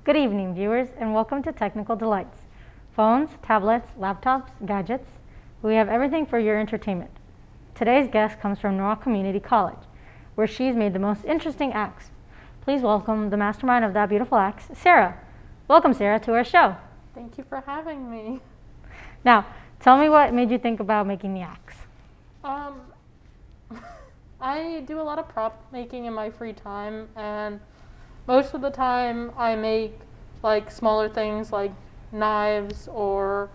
Good evening, viewers, and welcome to Technical Delights. Phones, tablets, laptops, gadgets, we have everything for your entertainment. Today's guest comes from Norwalk Community College, where she's made the most interesting axe. Please welcome the mastermind of that beautiful axe, Sarah. Welcome, Sarah, to our show. Thank you for having me. Now, tell me what made you think about making the axe. I do a lot of prop making in my free time, and most of the time I make like smaller things like knives or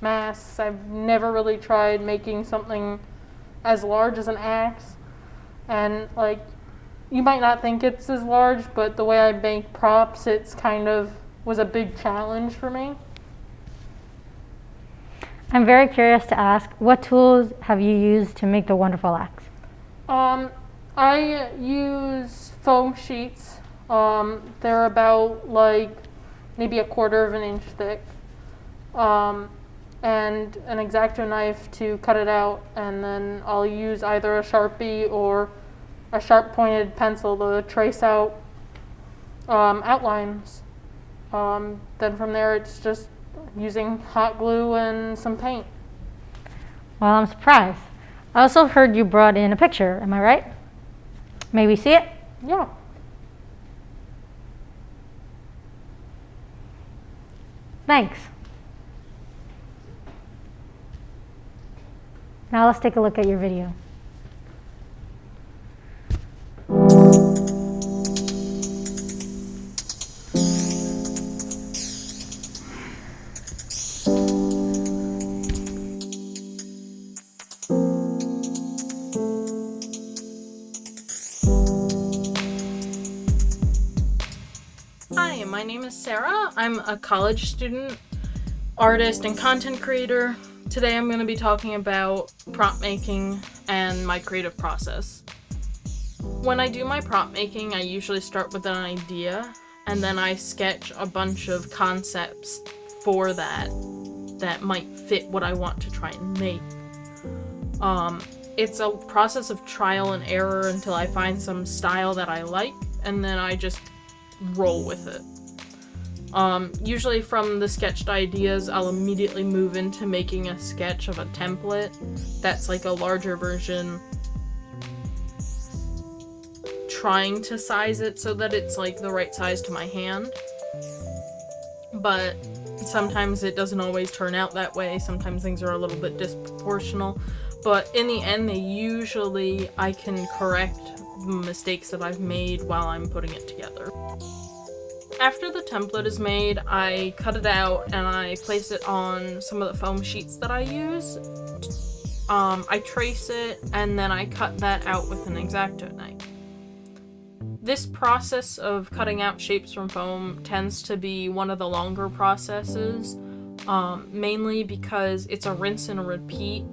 masks. I've never really tried making something as large as an axe, and like you might not think it's as large, but the way I make props, it's kind of was a big challenge for me. I'm very curious to ask, what tools have you used to make the wonderful axe? I use foam sheets. They're about like maybe 1/4 of an inch thick, and an X-Acto knife to cut it out, and then I'll use either a Sharpie or a sharp pointed pencil to trace out outlines. Then from there it's just using hot glue and some paint. Well, I'm surprised. I also heard you brought in a picture, am I right? May we see it? Yeah. Thanks. Now let's take a look at your video. Hi, my name is Sarah. I'm a college student, artist, and content creator. Today I'm going to be talking about prop making and my creative process. When I do my prop making, I usually start with an idea, and then I sketch a bunch of concepts for that might fit what I want to try and make. It's a process of trial and error until I find some style that I like, and then I just roll with it. Usually from the sketched ideas, I'll immediately move into making a sketch of a template that's like a larger version, trying to size it so that it's like the right size to my hand. But sometimes it doesn't always turn out that way. Sometimes things are a little bit disproportional. But in the end, I can correct mistakes that I've made while I'm putting it together. After the template is made, I cut it out and I place it on some of the foam sheets that I use. I trace it and then I cut that out with an X-Acto knife. This process of cutting out shapes from foam tends to be one of the longer processes, mainly because it's a rinse and a repeat.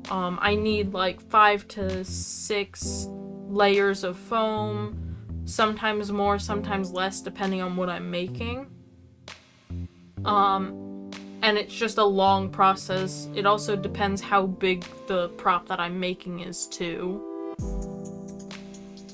I need like 5 to 6 layers of foam, sometimes more, sometimes less, depending on what I'm making. And it's just a long process. It also depends how big the prop that I'm making is too.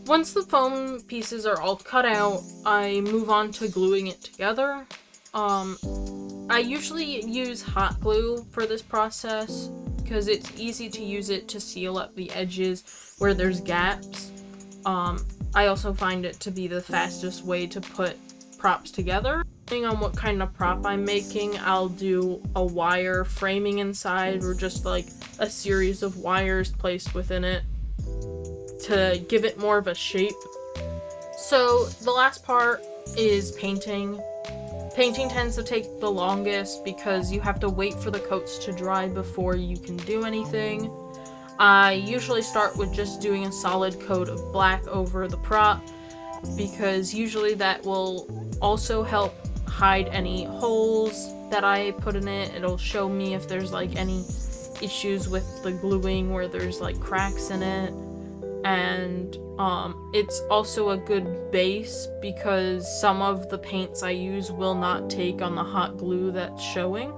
Once the foam pieces are all cut out, I move on to gluing it together. I usually use hot glue for this process because it's easy to use it to seal up the edges where there's gaps. I also find it to be the fastest way to put props together. Depending on what kind of prop I'm making, I'll do a wire framing inside or just like a series of wires placed within it to give it more of a shape. So the last part is painting. Painting tends to take the longest because you have to wait for the coats to dry before you can do anything. I usually start with just doing a solid coat of black over the prop because usually that will also help hide any holes that I put in it. It'll show me if there's like any issues with the gluing where there's like cracks in it. And it's also a good base because some of the paints I use will not take on the hot glue that's showing.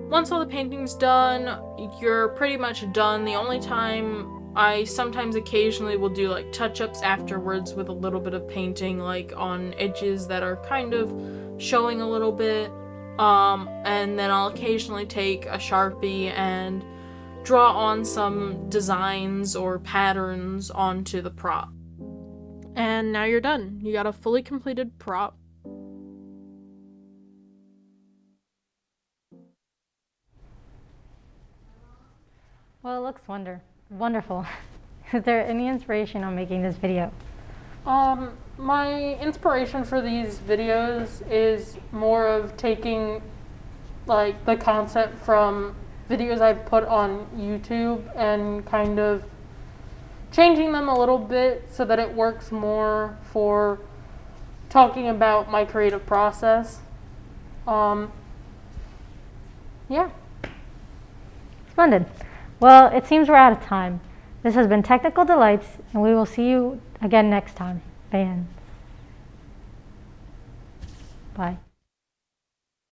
Once all the painting's done, you're pretty much done. The only time I sometimes occasionally will do like touch-ups afterwards with a little bit of painting, like on edges that are kind of showing a little bit. And then I'll occasionally take a Sharpie and draw on some designs or patterns onto the prop. And now you're done. You got a fully completed prop. Well, it looks wonderful. Is there any inspiration on making this video? My inspiration for these videos is more of taking like the concept from videos I've put on YouTube and kind of changing them a little bit so that it works more for talking about my creative process. Yeah. Splendid. Well, it seems we're out of time. This has been Technical Delights, and we will see you again next time. Bye.